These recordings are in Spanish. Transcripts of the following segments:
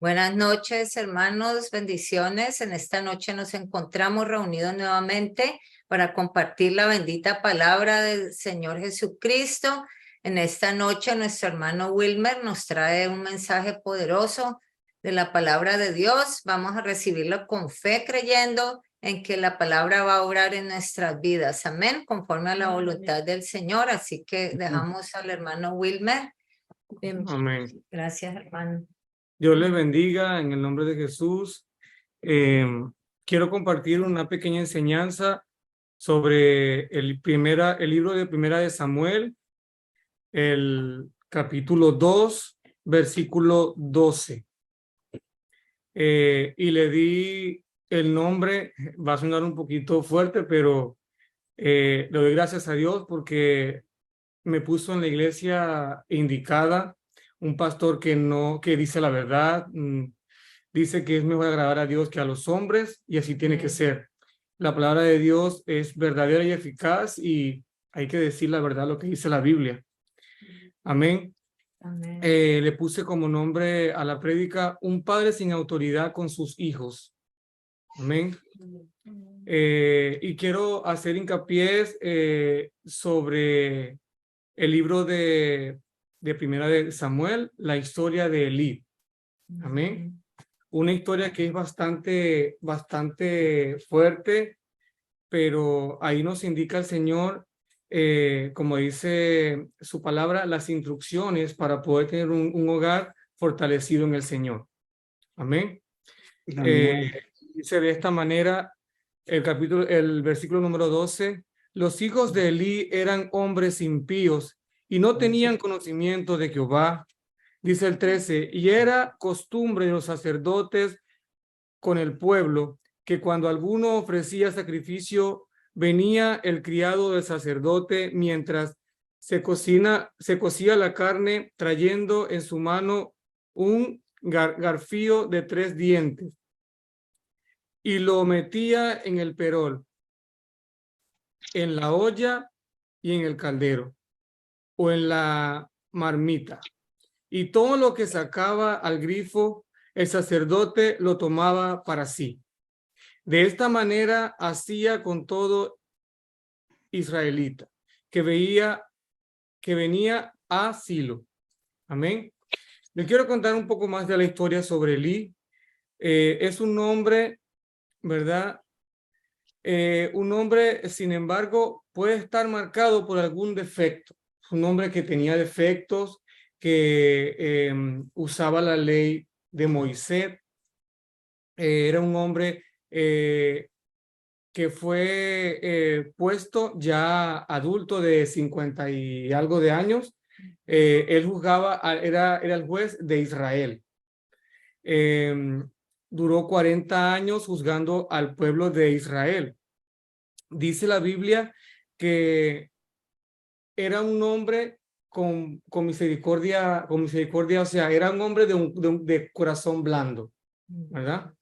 Buenas noches, hermanos, bendiciones. En esta noche nos encontramos reunidos nuevamente para compartir la bendita palabra del Señor Jesucristo. En esta noche nuestro hermano Wilmer nos trae un mensaje poderoso de la palabra de Dios. Vamos a recibirlo con fe, creyendo en que la palabra va a obrar en nuestras vidas. Amén, conforme a la voluntad del Señor. Así que dejamos al hermano Wilmer. Amén. Gracias, hermano. Dios les bendiga en el nombre de Jesús. Quiero compartir una pequeña enseñanza sobre el libro de Primera de Samuel, el capítulo 2, versículo 12. Y le di el nombre, va a sonar un poquito fuerte, pero le doy gracias a Dios porque me puso en la iglesia indicada un pastor que dice la verdad, dice que es mejor agradar a Dios que a los hombres, y así tiene que ser. La palabra de Dios es verdadera y eficaz, y hay que decir la verdad, lo que dice la Biblia. Amén. Amén. Le puse como nombre a la prédica: un padre sin autoridad con sus hijos. Amén. Y quiero hacer hincapié sobre el libro de Primera de Samuel, la historia de Elí. Amén. Una historia que es bastante fuerte, pero ahí nos indica el Señor, como dice su palabra, las instrucciones para poder tener un hogar fortalecido en el Señor. Amén. Dice de esta manera el versículo número 12: los hijos de Elí eran hombres impíos y no tenían conocimiento de Jehová. Dice el 13: y era costumbre de los sacerdotes con el pueblo que cuando alguno ofrecía sacrificio, venía el criado del sacerdote mientras se cocía la carne, trayendo en su mano un garfío de 3 dientes, y lo metía en el perol, en la olla y en el caldero, o en la marmita. Y todo lo que sacaba al grifo, el sacerdote lo tomaba para sí. De esta manera hacía con todo israelita que venía a Silo. Amén. Les quiero contar un poco más de la historia sobre Elí. Es un hombre, ¿verdad? Un hombre, sin embargo, puede estar marcado por algún defecto. Es un hombre que tenía defectos, que usaba la ley de Moisés. Era un hombre que fue puesto ya adulto, de 50 y algo de años. Él juzgaba, era el juez de Israel. Duró 40 años juzgando al pueblo de Israel. Dice la Biblia que era un hombre con misericordia, o sea, era un hombre de corazón blando, ¿verdad?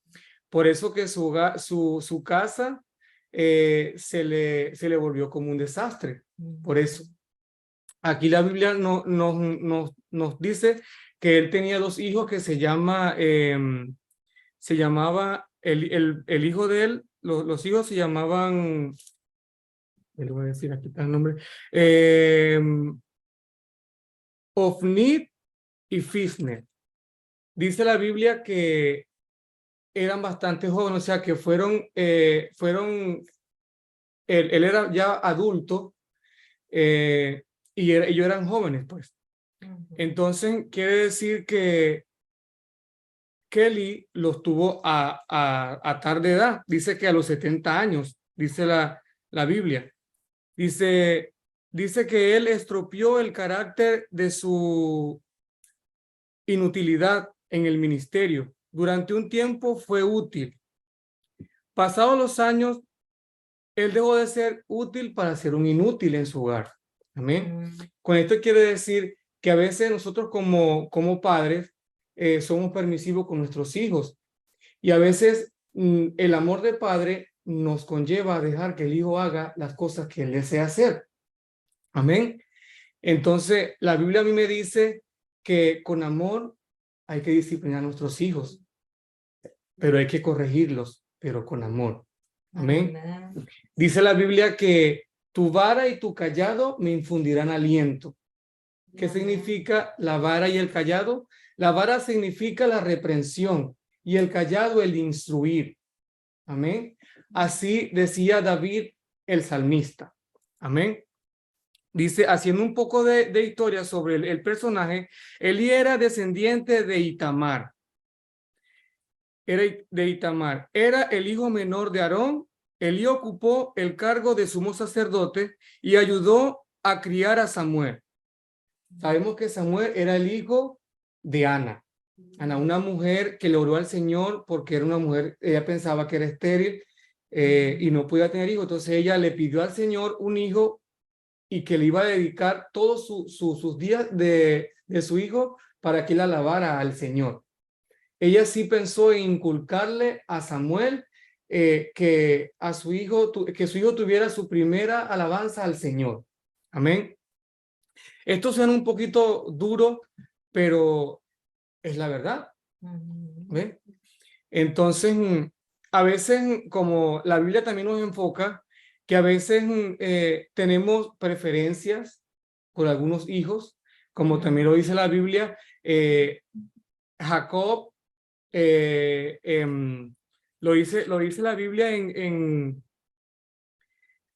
Por eso que su casa se le volvió como un desastre. Por eso. Aquí la Biblia nos dice que él tenía 2 hijos que se llamaba el hijo de él, los hijos se llamaban, le voy a decir, aquí está el nombre, Ofni y Fisne. Dice la Biblia que eran bastante jóvenes, o sea que él era ya adulto, y ellos eran jóvenes, pues. Entonces quiere decir que Kelly los tuvo a tarde edad. Dice que a los 70 años, dice la Biblia. Dice que él estropeó el carácter de su inutilidad en el ministerio. Durante un tiempo fue útil. Pasados los años, él dejó de ser útil para ser un inútil en su hogar. Amén. Con esto quiere decir que a veces nosotros como padres somos permisivos con nuestros hijos, y a veces el amor de padre nos conlleva a dejar que el hijo haga las cosas que él desea hacer. Amén. Entonces la Biblia a mí me dice que con amor hay que disciplinar a nuestros hijos, pero hay que corregirlos, pero con amor. Amén. Amén. Dice la Biblia que tu vara y tu callado me infundirán aliento. ¿Qué Amén. significa la vara y el callado? La vara significa la reprensión y el callado el instruir. Amén. Así decía David el salmista. Amén. Dice, haciendo un poco de historia sobre el personaje, Elí era descendiente de Itamar. Era el hijo menor de Aarón. Elí ocupó el cargo de sumo sacerdote y ayudó a criar a Samuel. Sabemos que Samuel era el hijo de Ana. Ana, una mujer que le oró al Señor porque era una mujer, ella pensaba que era estéril y no podía tener hijos. Entonces ella le pidió al Señor un hijo y que le iba a dedicar todos sus días de su hijo para que él alabara al Señor. Ella sí pensó en inculcarle a Samuel que su hijo tuviera su primera alabanza al Señor. Amén. Esto suena un poquito duro, pero es la verdad. ¿Ven? Entonces, a veces, como la Biblia también nos enfoca, que a veces tenemos preferencias por algunos hijos, como también lo dice la Biblia, Jacob, lo dice la Biblia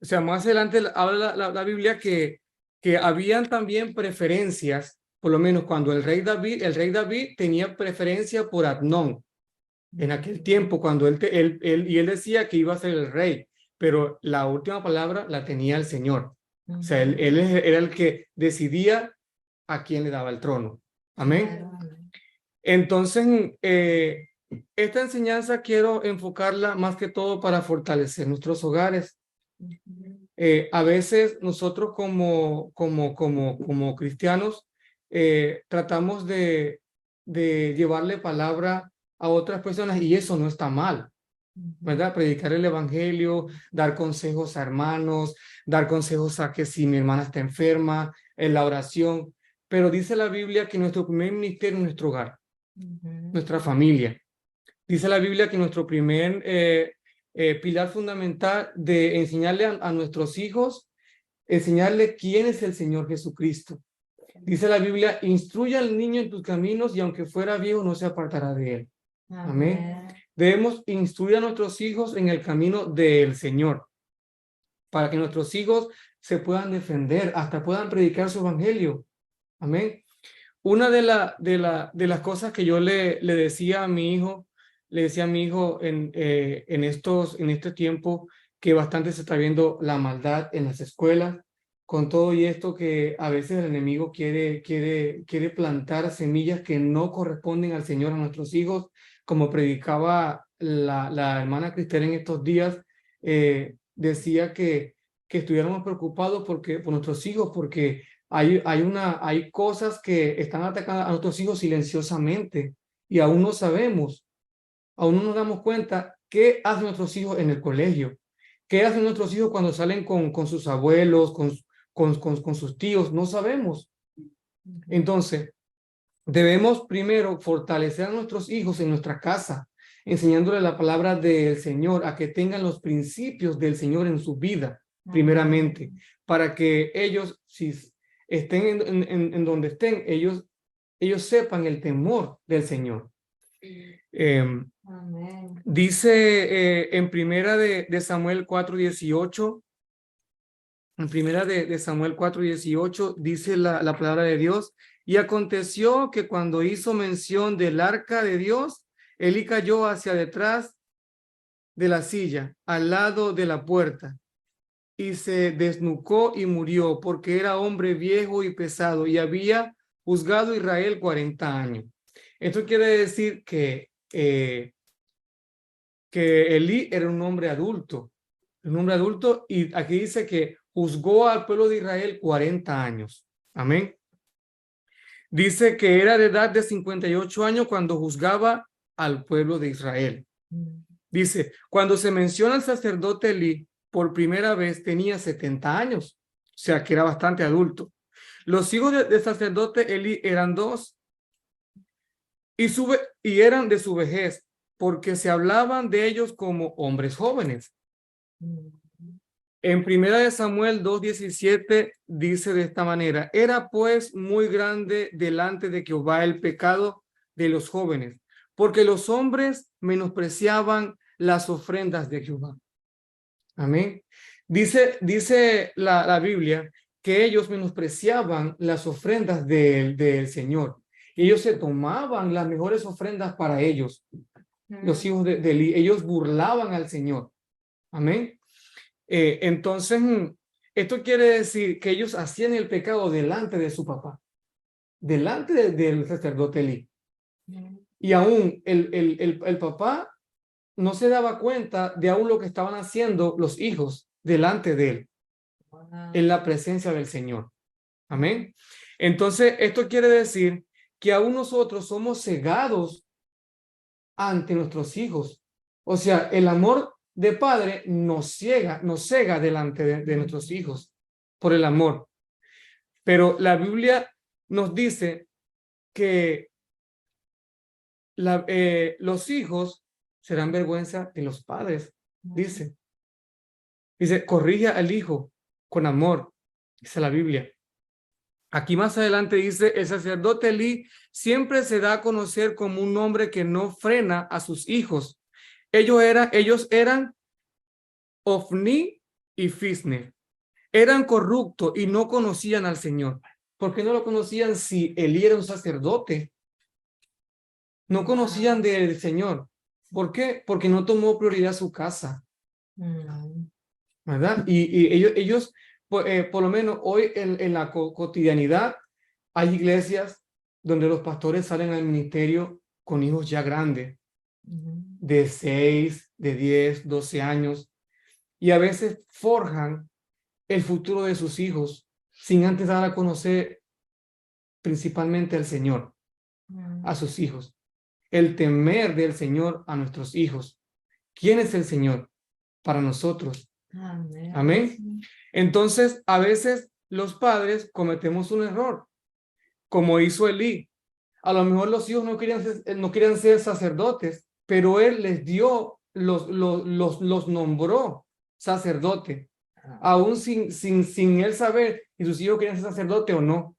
o sea, más adelante habla la Biblia que habían también preferencias, por lo menos cuando el rey David tenía preferencia por Amnón en aquel tiempo, cuando él decía que iba a ser el rey, pero la última palabra la tenía el Señor. O sea, él era el que decidía a quién le daba el trono. Amén. Entonces, esta enseñanza quiero enfocarla más que todo para fortalecer nuestros hogares. A veces nosotros como cristianos tratamos de llevarle palabra a otras personas y eso no está mal, ¿verdad? Predicar el evangelio, dar consejos a hermanos, dar consejos a que si mi hermana está enferma, en la oración, pero dice la Biblia que nuestro primer ministerio es nuestro hogar, nuestra familia. Dice la Biblia que nuestro primer pilar fundamental de enseñarle a nuestros hijos, enseñarle quién es el Señor Jesucristo. Dice la Biblia, instruye al niño en tus caminos y aunque fuera viejo no se apartará de él. Amén. Debemos instruir a nuestros hijos en el camino del Señor para que nuestros hijos se puedan defender, hasta puedan predicar su evangelio. Amén. Una de las cosas que yo le decía a mi hijo, en este tiempo que bastante se está viendo la maldad en las escuelas, con todo y esto que a veces el enemigo quiere plantar semillas que no corresponden al Señor a nuestros hijos, como predicaba la hermana Cristel en estos días, decía que estuviéramos preocupados por nuestros hijos, porque hay cosas que están atacando a nuestros hijos silenciosamente y aún no sabemos, aún no nos damos cuenta qué hacen nuestros hijos en el colegio, qué hacen nuestros hijos cuando salen con sus abuelos, con sus tíos, no sabemos. Entonces, debemos primero fortalecer a nuestros hijos en nuestra casa, enseñándoles la palabra del Señor, a que tengan los principios del Señor en su vida, primeramente, para que ellos, si estén en donde estén, ellos sepan el temor del Señor. Dice en primera de Samuel 4:18, en primera de Samuel 4:18, dice la palabra de Dios, y aconteció que cuando hizo mención del arca de Dios, Elí cayó hacia detrás de la silla, al lado de la puerta, y se desnucó y murió, porque era hombre viejo y pesado, y había juzgado a Israel 40 años. Esto quiere decir que Elí era un hombre adulto, y aquí dice que juzgó al pueblo de Israel 40 años. Amén. Dice que era de edad de 58 años cuando juzgaba al pueblo de Israel. Dice, cuando se menciona al sacerdote Elí, por primera vez tenía 70 años, o sea que era bastante adulto. Los hijos del sacerdote Elí eran dos. y eran de su vejez, porque se hablaban de ellos como hombres jóvenes. En primera de Samuel 2:17 dice de esta manera: era pues muy grande delante de Jehová el pecado de los jóvenes, porque los hombres menospreciaban las ofrendas de Jehová. Amén. Dice la Biblia que ellos menospreciaban las ofrendas del Señor. Ellos se tomaban las mejores ofrendas para ellos, los hijos de Eli. Ellos burlaban al Señor. Amén. Entonces, esto quiere decir que ellos hacían el pecado delante de su papá, delante del sacerdote Eli. Y aún el papá no se daba cuenta de aún lo que estaban haciendo los hijos delante de él, en la presencia del Señor. Amén. Entonces, esto quiere decir que aún nosotros somos cegados ante nuestros hijos. O sea, el amor de padre nos cega delante de nuestros hijos por el amor. Pero la Biblia nos dice que los hijos serán vergüenza de los padres. Dice, corrige al hijo con amor, dice la Biblia. Aquí más adelante dice: el sacerdote Elí siempre se da a conocer como un hombre que no frena a sus hijos. Ellos eran Ofni y Fisne. Eran corruptos y no conocían al Señor. ¿Por qué no lo conocían si Elí era un sacerdote? No conocían del Señor. ¿Por qué? Porque no tomó prioridad su casa. ¿Verdad? Y ellos por lo menos hoy en la cotidianidad hay iglesias donde los pastores salen al ministerio con hijos ya grandes, de 6, de 10, 12 años, y a veces forjan el futuro de sus hijos sin antes dar a conocer principalmente al Señor a sus hijos, el temer del Señor a nuestros hijos. ¿Quién es el Señor para nosotros? Amén. Amén. Entonces, a veces los padres cometemos un error, como hizo Elí. A lo mejor los hijos no querían ser sacerdotes, pero él les dio, los nombró sacerdote, aún sin él saber si sus hijos querían ser sacerdote o no.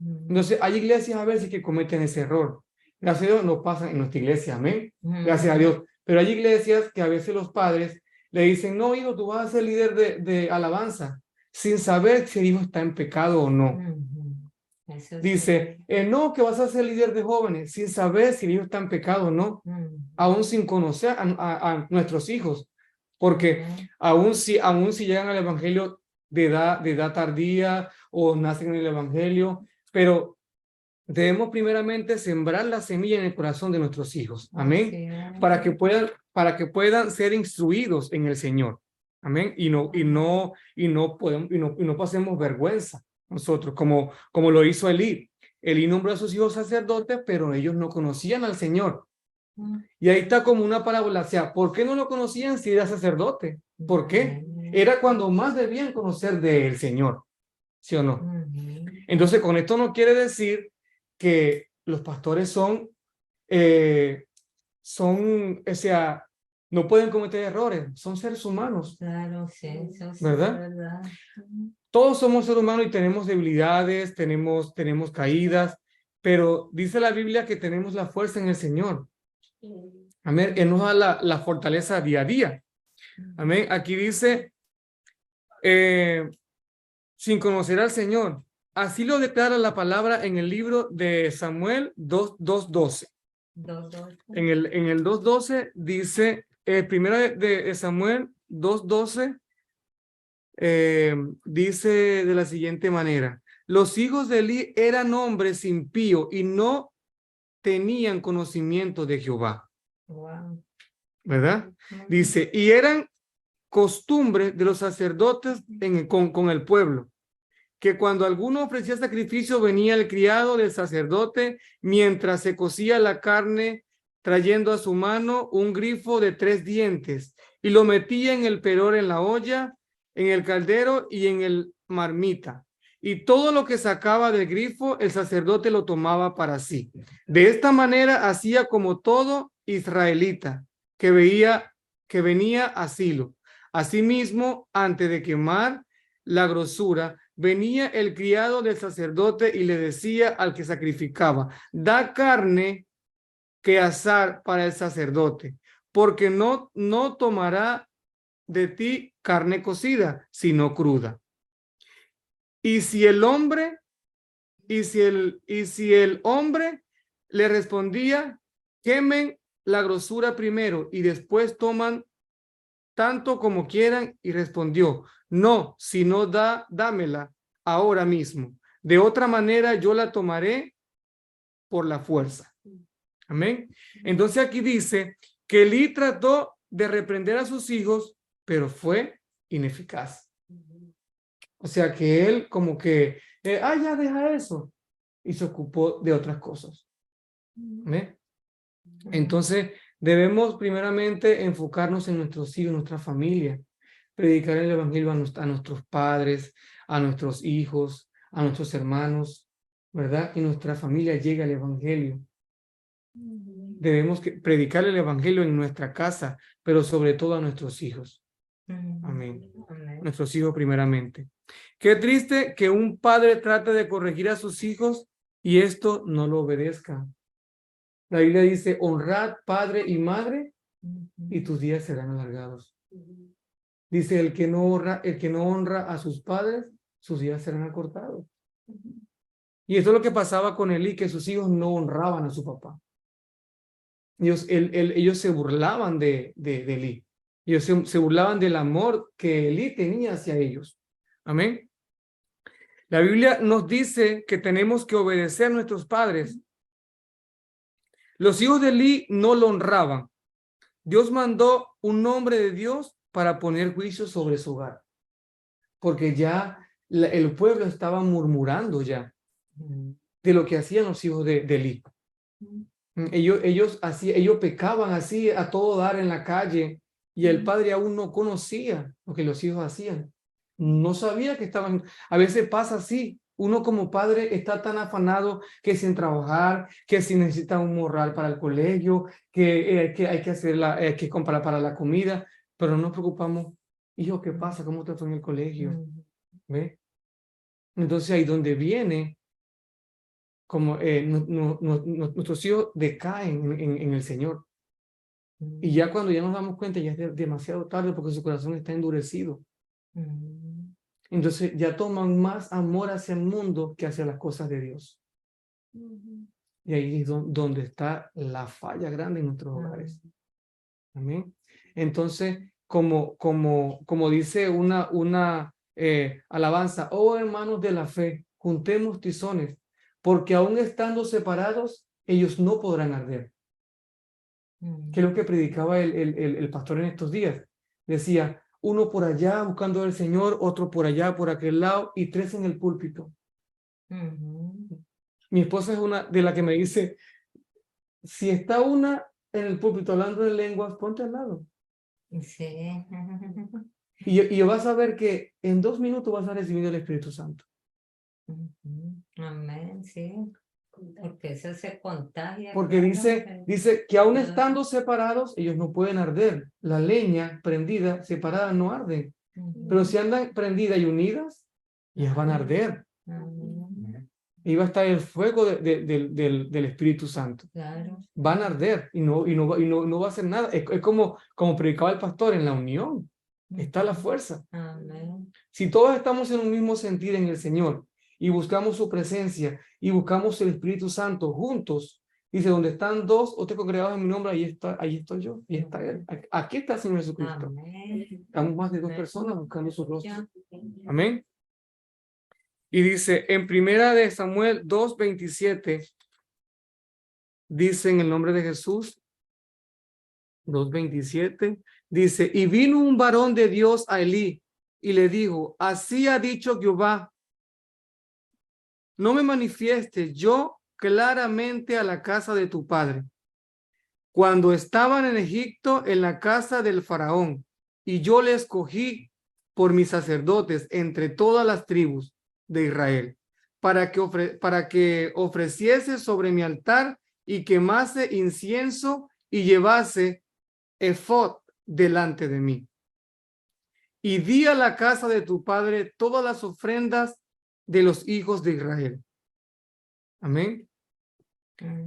Entonces, hay iglesias a veces que cometen ese error. Gracias a Dios no pasa en nuestra iglesia, amén. Gracias a Dios. Pero hay iglesias que a veces los padres le dicen: no, hijo, tú vas a ser líder de alabanza, sin saber si el hijo está en pecado o no. Dice, no, que vas a ser líder de jóvenes, sin saber si el hijo está en pecado o no, aún sin conocer a nuestros hijos, porque aún si llegan al evangelio de edad tardía o nacen en el evangelio, pero debemos primeramente sembrar la semilla en el corazón de nuestros hijos, amén, para que puedan ser instruidos en el Señor, amén, y no pasemos vergüenza nosotros, como lo hizo Elí. Elí nombró a sus hijos sacerdotes, pero ellos no conocían al Señor. Y ahí está como una parábola. O sea, ¿por qué no lo conocían si era sacerdote? ¿Por qué? Era cuando más debían conocer del Señor, ¿sí o no? Entonces, con esto no quiere decir que los pastores son, o sea, no pueden cometer errores, son seres humanos. Claro, sí, eso sí, ¿verdad? Todos somos seres humanos y tenemos debilidades, tenemos caídas, pero dice la Biblia que tenemos la fuerza en el Señor. Amén. Él nos da la fortaleza día a día. Amén. Aquí dice, sin conocer al Señor. Así lo declara la palabra en el libro de Samuel 2:12. En el 2:12 dice, primero de Samuel 2:12, dice de la siguiente manera: los hijos de Elí eran hombres impíos y no tenían conocimiento de Jehová. Wow. ¿Verdad? Dice, y eran costumbres de los sacerdotes con el pueblo, que cuando alguno ofrecía sacrificio venía el criado del sacerdote mientras se cocía la carne, trayendo a su mano un grifo de 3 dientes, y lo metía en el peror, en la olla, en el caldero y en el marmita, y todo lo que sacaba del grifo, el sacerdote lo tomaba para sí. De esta manera hacía como todo israelita que venía a Silo. Asimismo, antes de quemar la grosura, venía el criado del sacerdote y le decía al que sacrificaba: da carne que asar para el sacerdote, porque no tomará de ti carne cocida, sino cruda. Y si el hombre le respondía: quemen la grosura primero y después toman tanto como quieran, y respondió: no, sino dámela ahora mismo. De otra manera yo la tomaré por la fuerza. Amén. Entonces aquí dice que Elí trató de reprender a sus hijos, pero fue ineficaz. O sea que él como que, ya deja eso, y se ocupó de otras cosas. ¿Amén? Entonces debemos primeramente enfocarnos en nuestros hijos, en nuestra familia, predicar el evangelio a nuestros padres, a nuestros hijos, a nuestros hermanos, ¿verdad? Que nuestra familia llegue al evangelio. Debemos predicar el evangelio en nuestra casa, pero sobre todo a nuestros hijos. Amén. Nuestros hijos primeramente. Qué triste que un padre trate de corregir a sus hijos y esto no lo obedezca. La Biblia dice: honrad padre y madre y tus días serán alargados. Dice: el que no honra a sus padres, sus días serán acortados. Y esto es lo que pasaba con Elí, que sus hijos no honraban a su papá. Ellos se burlaban de Elí. Ellos se burlaban del amor que Elí tenía hacia ellos. Amén. La Biblia nos dice que tenemos que obedecer a nuestros padres. Los hijos de Elí no lo honraban. Dios mandó un hombre de Dios para poner juicio sobre su hogar, porque ya el pueblo estaba murmurando ya de lo que hacían los hijos de Elí. Ellos pecaban así a todo dar en la calle, y el padre aún no conocía lo que los hijos hacían. No sabía que estaban. A veces pasa así. Uno como padre está tan afanado que sin trabajar, que si necesita un morral para el colegio, que hay que hacer que comprar para la comida, pero no nos preocupamos. Hijo, ¿qué pasa? ¿Cómo te fue en el colegio? ¿Ve? Entonces ahí donde viene como nuestros hijos decaen en el Señor. Y ya cuando ya nos damos cuenta, ya es demasiado tarde porque su corazón está endurecido. Entonces ya toman más amor hacia el mundo que hacia las cosas de Dios. Y ahí es donde está la falla grande en nuestros hogares. Amén. Entonces, como dice una alabanza: oh hermanos de la fe, juntemos tizones, porque aún estando separados, ellos no podrán arder. Que es lo que predicaba el pastor en estos días. Decía: uno por allá buscando al Señor, otro por allá, por aquel lado, y tres en el púlpito. Mi esposa es una de las que me dice: si está una en el púlpito hablando de lenguas, ponte al lado. Sí. Y vas a ver que en 2 minutos vas a recibir el Espíritu Santo. Amén, sí. Porque eso se contagia. Porque dice que aún estando separados, ellos no pueden arder. La leña prendida, separada, no arde. Pero si andan prendidas y unidas, ellas van a arder. Y va a estar el fuego del Espíritu Santo. Claro. Van a arder y no va a hacer nada. Es como predicaba el pastor: en la unión está la fuerza. Amén. Si todos estamos en un mismo sentir en el Señor y buscamos su presencia y buscamos el Espíritu Santo juntos, dice: donde están 2 o 3 congregados en mi nombre, ahí estoy yo, y está Él. Aquí está el Señor Jesucristo. Amén. Estamos más de 2 personas buscando su rostro. Amén. Y dice en Primera de Samuel 2:27, dice en el nombre de Jesús, 2:27, dice: y vino un varón de Dios a Elí y le dijo: así ha dicho Jehová, no me manifieste yo claramente a la casa de tu padre, cuando estaban en Egipto en la casa del faraón, y yo le escogí por mis sacerdotes entre todas las tribus, de Israel, para que ofreciese sobre mi altar y quemase incienso y llevase efod delante de mí. Y di a la casa de tu padre todas las ofrendas de los hijos de Israel. Amén.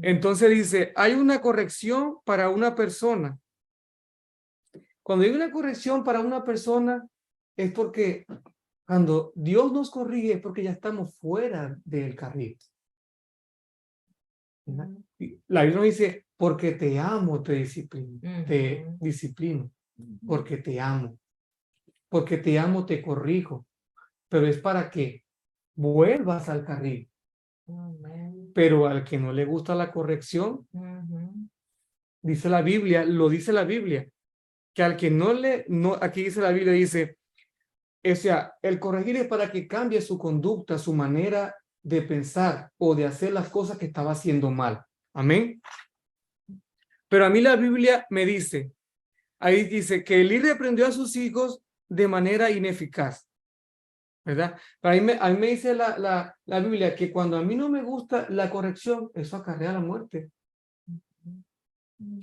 Entonces dice, hay una corrección para una persona. Cuando hay una corrección para una persona, es porque cuando Dios nos corrige es porque ya estamos fuera del carril. La Biblia nos dice, porque te amo, te disciplino, porque te amo, te corrijo, pero es para que vuelvas al carril. Pero al que no le gusta la corrección, dice la Biblia, lo dice la Biblia, que al que aquí dice la Biblia, dice, o sea, el corregir es para que cambie su conducta, su manera de pensar o de hacer las cosas que estaba haciendo mal. Amén. Pero a mí la Biblia me dice, ahí dice que Elí reprendió a sus hijos de manera ineficaz, ¿verdad? Pero a mí me dice la Biblia que cuando a mí no me gusta la corrección, eso acarrea la muerte.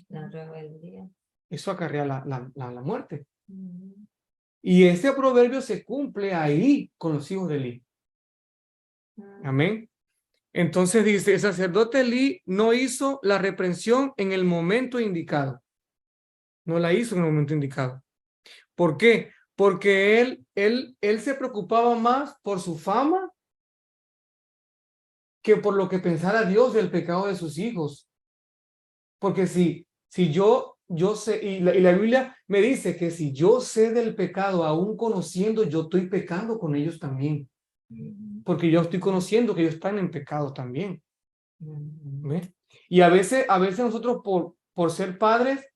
La rebeldía. Eso acarrea la muerte. Y ese proverbio se cumple ahí con los hijos de Elí. Amén. Entonces dice, el sacerdote Elí no hizo la reprensión en el momento indicado. No la hizo en el momento indicado. ¿Por qué? Porque él se preocupaba más por su fama que por lo que pensara Dios del pecado de sus hijos. Porque si yo sé, y la Biblia me dice que si yo sé del pecado, aún conociendo, yo estoy pecando con ellos también. Porque yo estoy conociendo que ellos están en pecado también. ¿Ve? Y a veces nosotros por ser padres,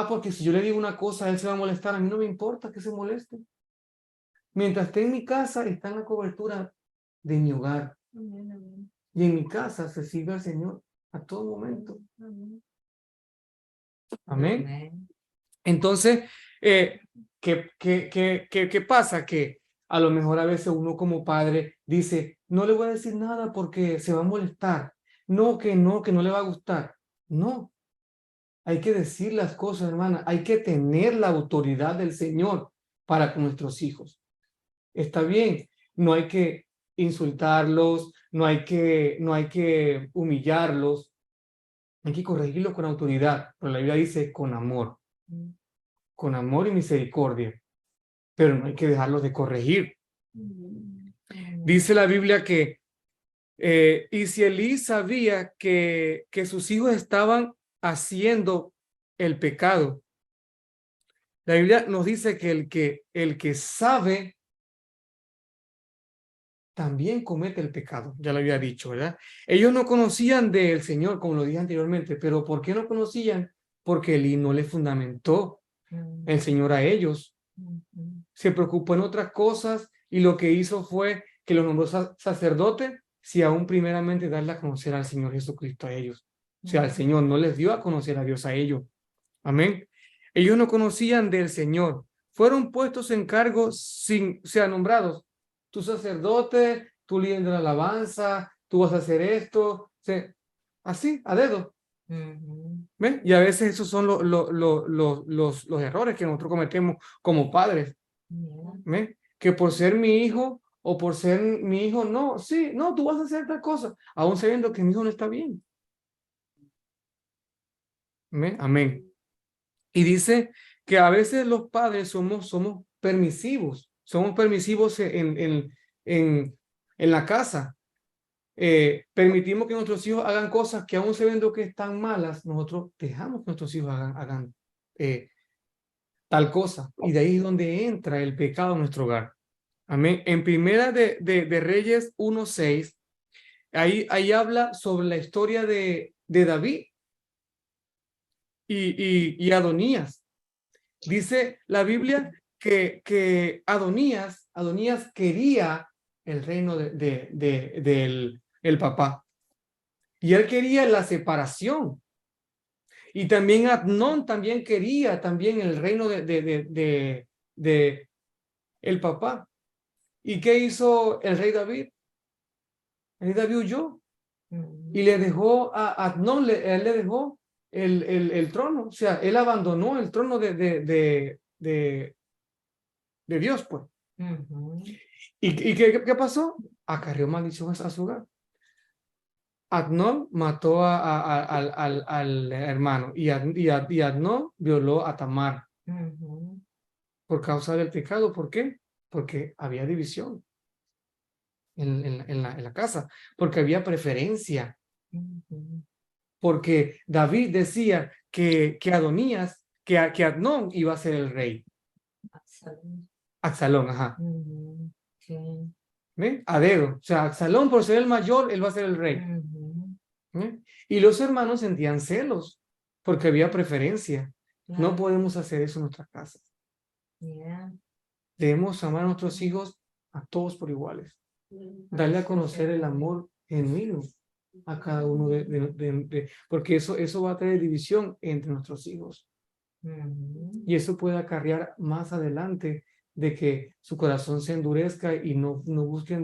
porque si yo le digo una cosa, él se va a molestar, a mí no me importa que se moleste. Mientras esté en mi casa, está en la cobertura de mi hogar. Y en mi casa se sirve al Señor a todo momento. Amén. Entonces, ¿qué pasa? Que a lo mejor a veces uno como padre dice, no le voy a decir nada porque se va a molestar. No, que no le va a gustar. No, hay que decir las cosas, hermana. Hay que tener la autoridad del Señor para con nuestros hijos. Está bien, no hay que insultarlos, no hay que humillarlos, hay que corregirlos con autoridad, pero la Biblia dice con amor y misericordia, pero no hay que dejarlos de corregir. Dice la Biblia que, y si Elí sabía que sus hijos estaban haciendo el pecado, la Biblia nos dice que el que sabe también comete el pecado, ya lo había dicho, ¿verdad? Ellos no conocían del Señor, como lo dije anteriormente, pero ¿por qué no conocían? Porque Elí no le fundamentó el Señor a ellos. Se preocupó en otras cosas y lo que hizo fue que los nombró sacerdote, si aún primeramente darle a conocer al Señor Jesucristo a ellos. O sea, el Señor no les dio a conocer a Dios a ellos. Amén. Ellos no conocían del Señor. Fueron puestos en cargo nombrados. Tu sacerdote, tu líder de la alabanza, tú vas a hacer esto. Así, a dedo. ¿Ven? Y a veces esos son los errores que nosotros cometemos como padres. ¿Ven? Que por ser mi hijo o por ser mi hijo, no, sí, no, tú vas a hacer tal cosa, aún sabiendo que mi hijo no está bien. ¿Ven? Amén. Y dice que a veces los padres somos permisivos en la casa. Permitimos que nuestros hijos hagan cosas que aún sabiendo que están malas, nosotros dejamos que nuestros hijos hagan tal cosa. Y de ahí es donde entra el pecado en nuestro hogar. Amén. En Primera de Reyes 1:6, ahí habla sobre la historia de David y Adonías. Dice la Biblia que Adonías quería el reino del papá. Y él quería la separación. Y también Amnón también quería el reino de el papá. ¿Y qué hizo el rey David? El rey David huyó y le dejó a Adnón, él le dejó el trono. O sea, él abandonó el trono de Dios, pues. ¿Y qué pasó? Acarreó maldición a su hogar. Adnón mató al hermano y Adnón violó a Tamar por causa del pecado. ¿Por qué? Porque había división en la casa, porque había preferencia, porque David decía que Adonías, que Adnón iba a ser el rey. Absalón, ajá. ¿Ve? A dedo. O sea, Absalón, por ser el mayor, él va a ser el rey. Y los hermanos sentían celos porque había preferencia. No podemos hacer eso en nuestras casas. Debemos amar a nuestros hijos a todos por iguales. Darle a conocer el amor genuino a cada uno porque eso va a traer división entre nuestros hijos. Y eso puede acarrear más adelante de que su corazón se endurezca y no busquen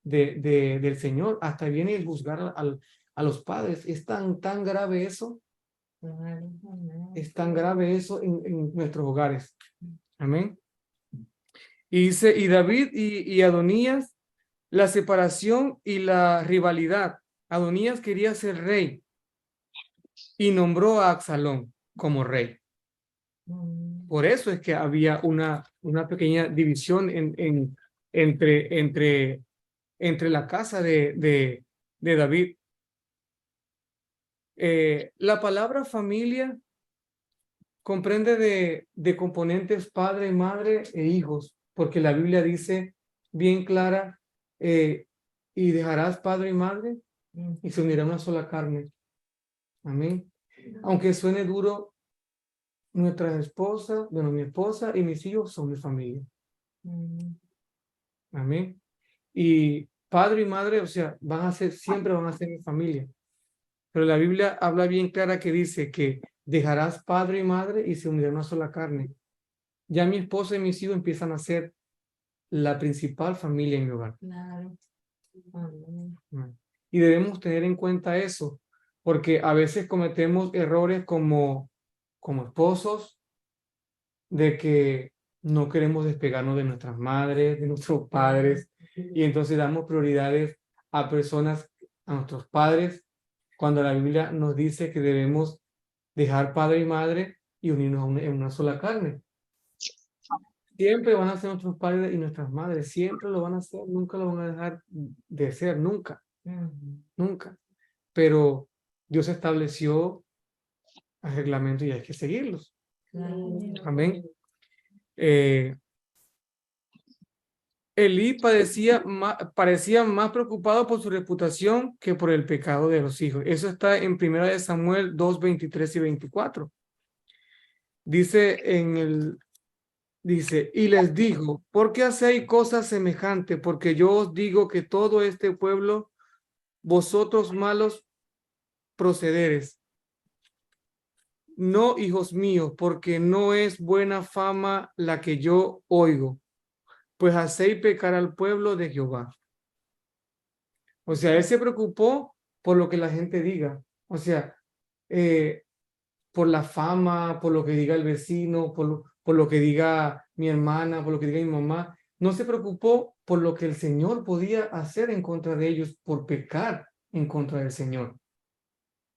del Señor. Hasta viene el juzgar a los padres. Es tan grave eso. Es tan grave eso en nuestros hogares. Amén. Y dice, y David y Adonías, la separación y la rivalidad. Adonías quería ser rey y nombró a Absalón como rey. Por eso es que había una pequeña división entre la casa de David. La palabra familia comprende de componentes padre, madre e hijos, porque la Biblia dice bien clara, y dejarás padre y madre y se unirá una sola carne. Amén. Aunque suene duro, nuestras esposas, bueno, mi esposa y mis hijos son mi familia. Amén. Y padre y madre, o sea, siempre van a ser mi familia. Pero la Biblia habla bien clara que dice que dejarás padre y madre y se unirán una sola carne. Ya mi esposa y mis hijos empiezan a ser la principal familia en mi hogar. Claro. Y debemos tener en cuenta eso, porque a veces cometemos errores como esposos, de que no queremos despegarnos de nuestras madres, de nuestros padres, y entonces damos prioridades a personas, a nuestros padres, cuando la Biblia nos dice que debemos dejar padre y madre y unirnos en una sola carne. Siempre van a ser nuestros padres y nuestras madres, siempre lo van a hacer, nunca lo van a dejar de ser, nunca, nunca. Pero Dios estableció el reglamento y hay que seguirlos. Amén. Elí parecía más preocupado por su reputación que por el pecado de los hijos. Eso está en 1 Samuel 2, 23 y 24. Dice, y les dijo, ¿por qué hacéis cosas semejantes? Porque yo os digo que todo este pueblo, vosotros malos procederes. No, hijos míos, porque no es buena fama la que yo oigo, pues hacéis pecar al pueblo de Jehová. O sea, él se preocupó por lo que la gente diga. O sea, por la fama, por lo que diga el vecino, por lo que diga mi hermana, por lo que diga mi mamá. No se preocupó por lo que el Señor podía hacer en contra de ellos, por pecar en contra del Señor.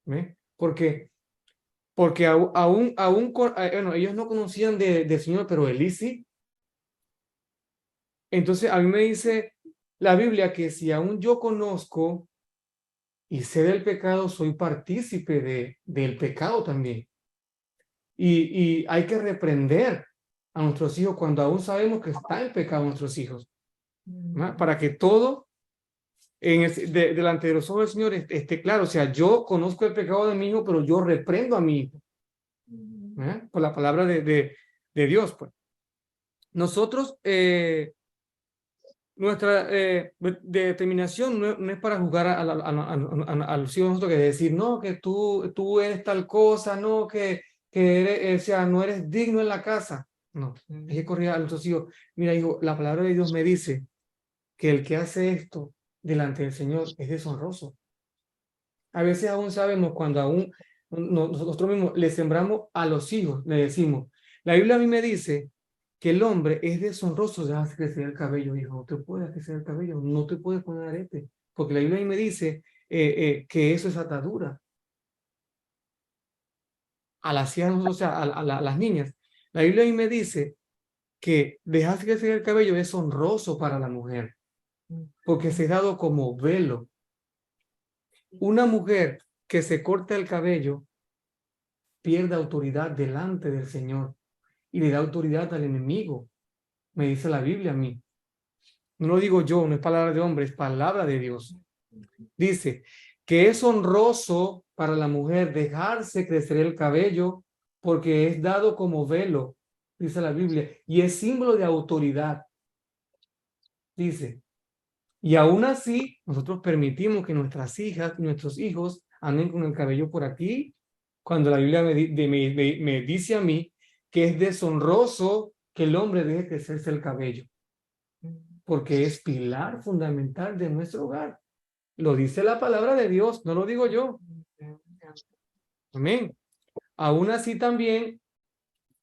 ¿Ve? Porque bueno, ellos no conocían del Señor, pero Elí sí. Entonces, a mí me dice la Biblia que si aún yo conozco y sé del pecado, soy partícipe del pecado también. Y hay que reprender a nuestros hijos cuando aún sabemos que está el pecado en nuestros hijos, ¿no? Para que todo delante de los ojos del Señor esté claro. O sea, yo conozco el pecado de mi hijo, pero yo reprendo a mi hijo, ¿no? Por la palabra de Dios, pues. Nosotros, nuestra determinación no es para juzgar a los hijos nosotros, que decir, no, que tú eres tal cosa, no, que eres, o sea, no eres digno en la casa. No, hay que corregir a nuestros hijos. Mira, hijo, la palabra de Dios me dice que el que hace esto delante del Señor es deshonroso. A veces aún sabemos cuando aún nosotros mismos le sembramos a los hijos, le decimos, la Biblia a mí me dice que el hombre es deshonroso de hacer crecer el cabello, hijo, no te puedes crecer el cabello, no te puedes poner arete, porque la Biblia a mí me dice que eso es atadura. A las hijas, o sea, a las niñas. La Biblia a mí me dice que dejarse crecer el cabello es honroso para la mujer, porque se ha dado como velo. Una mujer que se corta el cabello pierde autoridad delante del Señor y le da autoridad al enemigo, me dice la Biblia a mí. No lo digo yo, no es palabra de hombre, es palabra de Dios. Dice que es honroso para la mujer dejarse crecer el cabello porque es dado como velo, dice la Biblia, y es símbolo de autoridad. Dice, y aún así nosotros permitimos que nuestras hijas y nuestros hijos anden con el cabello por aquí, cuando la Biblia me dice a mí que es deshonroso que el hombre deje crecerse el cabello, porque es pilar fundamental de nuestro hogar. Lo dice la palabra de Dios, no lo digo yo. Amén. Aún así también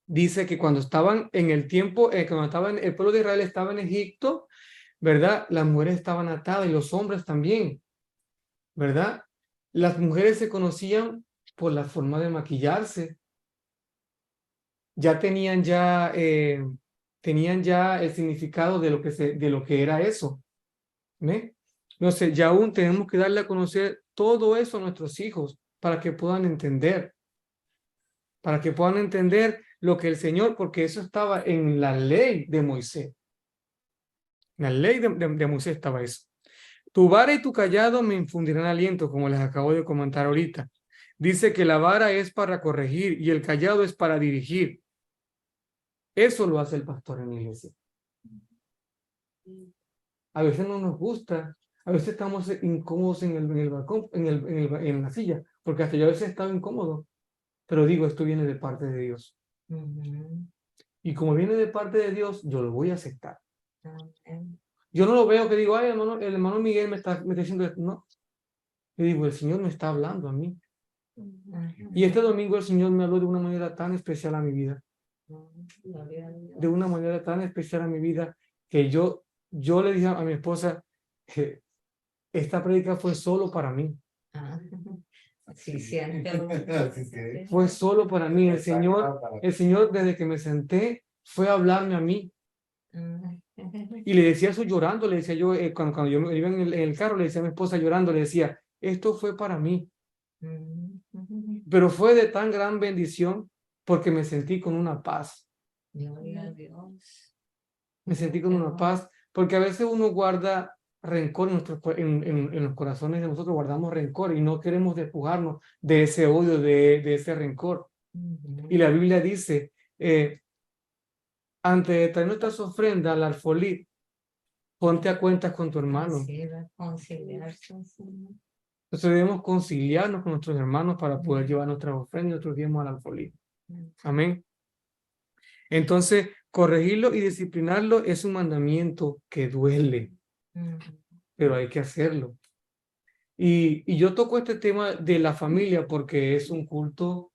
dice que cuando estaban en el tiempo, cuando estaban, el pueblo de Israel estaba en Egipto, ¿verdad? Las mujeres estaban atadas y los hombres también, ¿verdad? Las mujeres se conocían por la forma de maquillarse. Ya tenían ya el significado de lo que era eso. ¿Ve? No sé, ya aún tenemos que darle a conocer todo eso a nuestros hijos para que puedan entender lo que el Señor, porque eso estaba en la ley de Moisés. En la ley de Moisés estaba eso. Tu vara y tu callado me infundirán aliento, como les acabo de comentar ahorita. Dice que la vara es para corregir y el callado es para dirigir. Eso lo hace el pastor en la iglesia. A veces no nos gusta, a veces estamos incómodos en el balcón, en la silla, porque hasta yo a veces he estado incómodo, pero digo, esto viene de parte de Dios. Y como viene de parte de Dios, yo lo voy a aceptar. Yo no lo veo que digo, ay, hermano, el hermano Miguel me está diciendo esto. No. Yo digo, el Señor me está hablando a mí. Y este domingo el Señor me habló de una manera tan especial a mi vida. De una manera tan especial a mi vida que yo le dije a mi esposa que esta prédica fue solo para mí. Sí, siento. Fue solo para mí. El Señor desde que me senté fue a hablarme a mí. Y le decía eso llorando, le decía yo, cuando yo iba en el carro, le decía a mi esposa llorando, le decía, esto fue para mí. Pero fue de tan gran bendición porque me sentí con una paz. Gloria a Dios. Me sentí con una paz, porque a veces uno guarda rencor en los corazones de nosotros, guardamos rencor y no queremos despojarnos de ese odio, de ese rencor. Y la Biblia dice, antes de traer nuestras ofrendas al alfolí, ponte a cuentas con tu hermano. Entonces debemos conciliarnos con nuestros hermanos para poder llevar nuestras ofrendas y nuestros diezmos al alfolí. Amén. Entonces, corregirlo y disciplinarlo es un mandamiento que duele, pero hay que hacerlo. Y yo toco este tema de la familia porque es un culto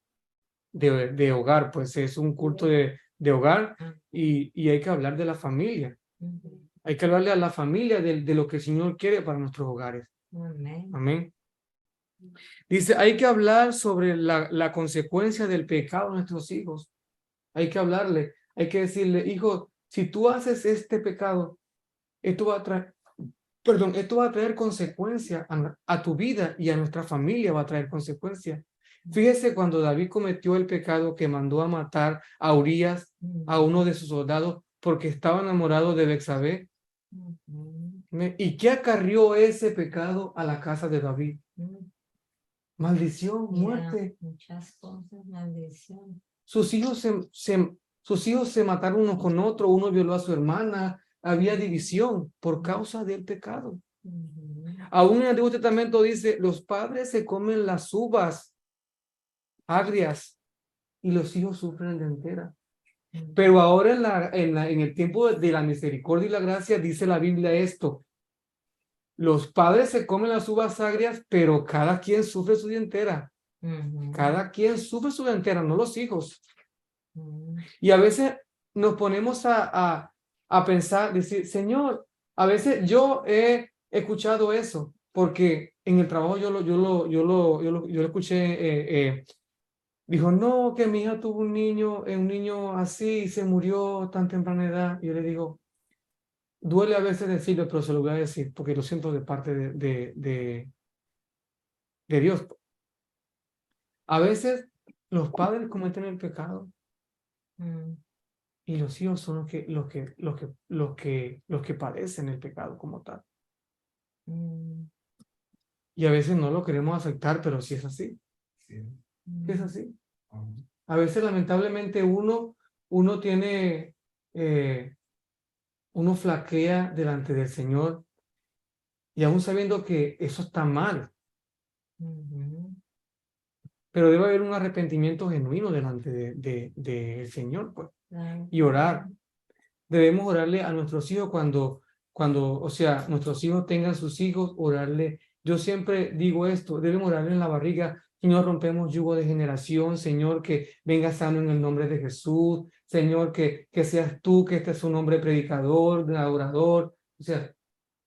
de hogar, pues es un culto de hogar y hay que hablar de la familia. Hay que hablarle a la familia de lo que el Señor quiere para nuestros hogares. Amén. Dice, hay que hablar sobre la consecuencia del pecado de nuestros hijos. Hay que hablarle, hay que decirle, hijo, si tú haces este pecado, esto va a traer consecuencias a tu vida y a nuestra familia va a traer consecuencias. Fíjese cuando David cometió el pecado que mandó a matar a Urías, a uno de sus soldados, porque estaba enamorado de Betsabé. ¿Y qué acarrió ese pecado a la casa de David? Maldición, muerte. Muchas cosas, maldición. Sus hijos se mataron unos con otros, uno violó a su hermana, había división por causa del pecado. Aún en el Antiguo Testamento dice, los padres se comen las uvas agrias y los hijos sufren de entera. Pero ahora en el tiempo de la misericordia y la gracia dice la Biblia esto, los padres se comen las uvas agrias, pero cada quien sufre su dientera. Cada quien sufre su dientera, no los hijos. Y a veces nos ponemos a pensar, decir, Señor, a veces yo he escuchado eso, porque en el trabajo yo lo escuché. Dijo, no, que mi hija tuvo un niño así y se murió tan temprana edad. Y yo le digo, duele a veces decirlo, pero se lo voy a decir, porque lo siento de parte de Dios. A veces los padres cometen el pecado y los hijos son los que padecen el pecado como tal. Y a veces no lo queremos aceptar, pero sí es así. Sí es así. A veces lamentablemente uno tiene, uno flaquea delante del Señor y aún sabiendo que eso está mal. Pero debe haber un arrepentimiento genuino delante del Señor, pues, y orar. Debemos orarle a nuestros hijos cuando, o sea, nuestros hijos tengan sus hijos, orarle. Yo siempre digo esto, debemos orarle en la barriga, Señor, rompemos yugo de generación, Señor, que venga sano en el nombre de Jesús, Señor, que seas tú, que este es un hombre predicador, adorador. O sea,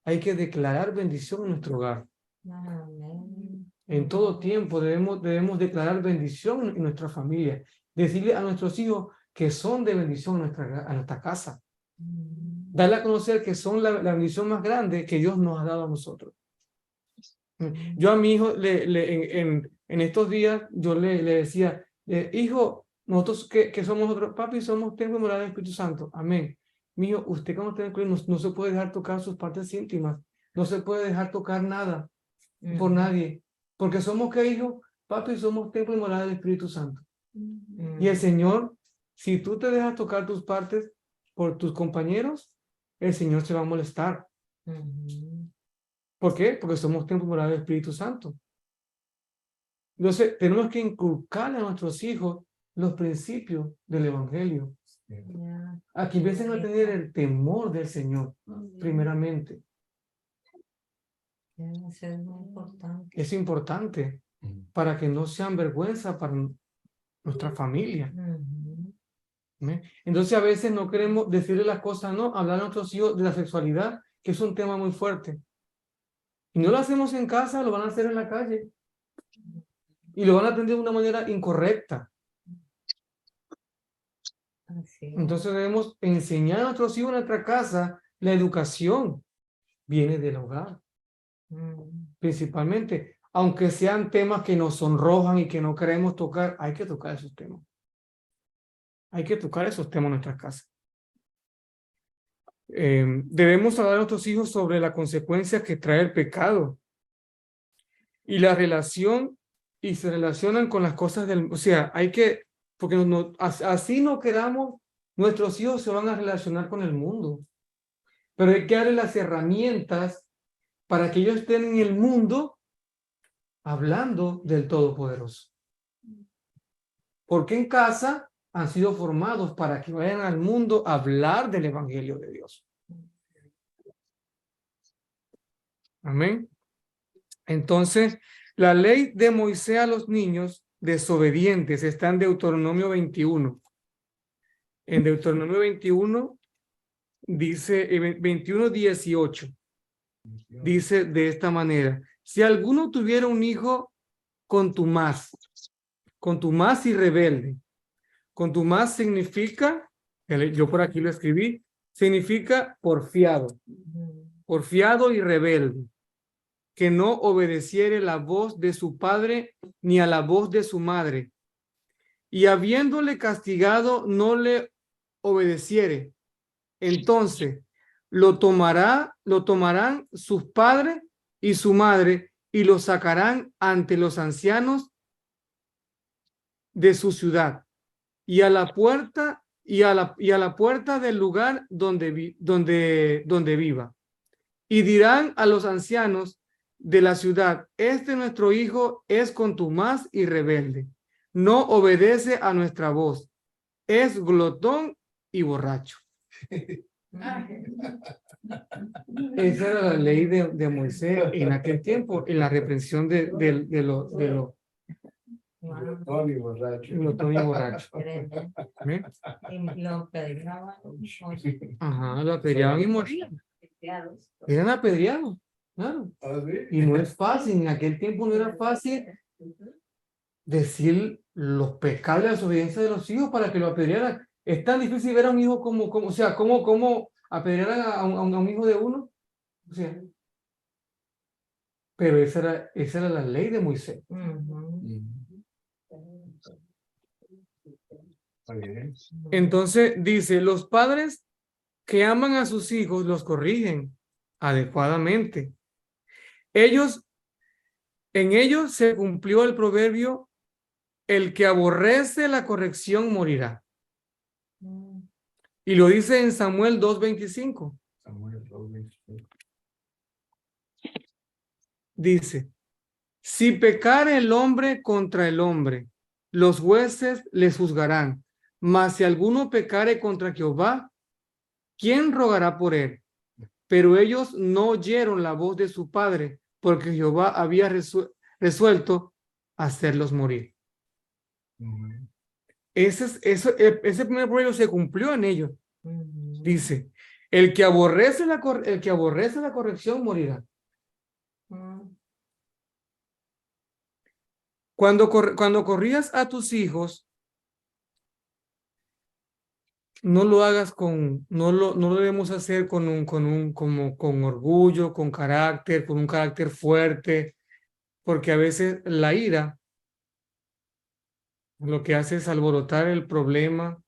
hay que declarar bendición en nuestro hogar. Amén. En todo tiempo debemos declarar bendición en nuestra familia, decirle a nuestros hijos que son de bendición a nuestra casa. Darle a conocer que son la bendición más grande que Dios nos ha dado a nosotros. Yo a mi hijo, en estos días, yo le decía, hijo, nosotros que somos otros, papi, somos templo y morada del Espíritu Santo. Amén. Mi hijo, usted cuando está en el colegio no se puede dejar tocar sus partes íntimas. No se puede dejar tocar nada por nadie. Porque somos, ¿qué, hijo? Papi, somos templo y morada del Espíritu Santo. Y el Señor, si tú te dejas tocar tus partes por tus compañeros, el Señor se va a molestar. ¿Por qué? Porque somos templo y morada del Espíritu Santo. Entonces, tenemos que inculcarle a nuestros hijos los principios del Evangelio. A que empiecen a tener el temor del Señor, primeramente. Eso es muy importante. Es importante para que no sean vergüenza para nuestra familia. Entonces, a veces no queremos decirle las cosas, no, hablar a nuestros hijos de la sexualidad, que es un tema muy fuerte. Y no lo hacemos en casa, lo van a hacer en la calle. Y lo van a aprender de una manera incorrecta. Entonces debemos enseñar a nuestros hijos en nuestra casa. La educación viene del hogar. Principalmente, aunque sean temas que nos sonrojan y que no queremos tocar, hay que tocar esos temas. Hay que tocar esos temas en nuestras casas. Debemos hablar a nuestros hijos sobre las consecuencias que trae el pecado y la relación, y se relacionan con las cosas del, o sea, hay que, porque así no queramos, nuestros hijos se van a relacionar con el mundo, pero hay que darle las herramientas para que ellos estén en el mundo hablando del Todopoderoso. Porque en casa han sido formados para que vayan al mundo a hablar del Evangelio de Dios. Amén. Entonces, la ley de Moisés a los niños desobedientes está en Deuteronomio 21. En Deuteronomio 21 dice, 21:18, dice de esta manera: si alguno tuviera un hijo contumaz y rebelde. Contumaz significa, yo por aquí lo escribí, significa porfiado y rebelde, que no obedeciere la voz de su padre ni a la voz de su madre, y habiéndole castigado no le obedeciere, entonces lo tomarán sus padres y su madre y lo sacarán ante los ancianos de su ciudad y a la puerta del lugar donde viva, y dirán a los ancianos de la ciudad: este nuestro hijo es contumaz y rebelde, no obedece a nuestra voz, es glotón y borracho. Esa era la ley de Moisés en aquel tiempo, en la reprensión de los Tony borracho. glotones borrachos. ¿Ve? Y lo apedreaban, Ajá, lo apedreaban y morían. Eran apedreados, claro. ¿Ah, sí? Y no es fácil, en aquel tiempo no era fácil decir los pecados y la desobediencia de los hijos para que lo apedrearan. Es tan difícil ver a un hijo o sea, cómo apedrearan a un hijo de uno. O sea, pero esa era la ley de Moisés. Está bien. Entonces dice, los padres que aman a sus hijos los corrigen adecuadamente. En ellos se cumplió el proverbio, el que aborrece la corrección morirá. Y lo dice en Samuel 2:25. Samuel 2:25. Dice, si pecare el hombre contra el hombre, los jueces les juzgarán. Mas si alguno pecare contra Jehová, ¿quién rogará por él? Pero ellos no oyeron la voz de su padre, porque Jehová había resuelto hacerlos morir. Ese primer proverbio se cumplió en ellos. Dice, el que aborrece la corrección morirá. Cuando corrías a tus hijos, no lo hagas no lo debemos hacer con orgullo, con un carácter fuerte, porque a veces la ira lo que hace es alborotar el problema.